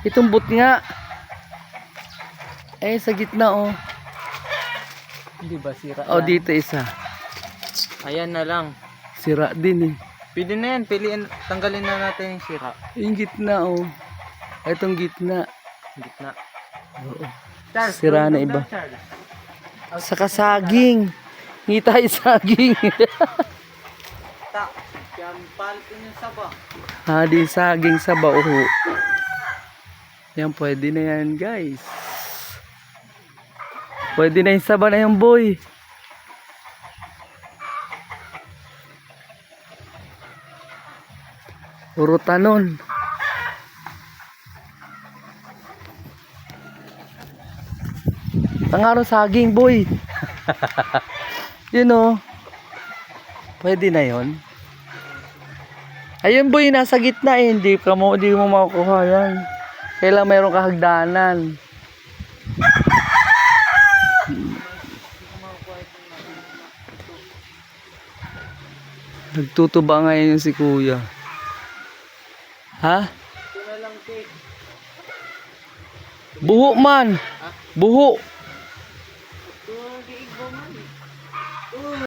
Itong boot nga. Sa gitna oh. Hindi ba sira Oh, yan? dito isa. Ayan na lang. Sira din eh. Pwede na yan. Piliin, tanggalin na natin yung sira. Yung gitna oh. Itong gitna. Gitna. Oo. Charles, Sira na iba. Saka saging. Hindi tayo saging. Ta, yan palitin yung saba. Di saging sa bao. Yan, pwede na yan guys. Pwede na yung saba na yung boy. Puro tanon. Ang araw saging boy. Yun o. Pwede na yun. Ayun boy, nasa gitna eh. Hindi mo makukuha yan. Kailangan mayroong kahagdanan. Nagtutuba ngayon yung si kuya. Ha? Ito na lang cake. Buho man. Buho.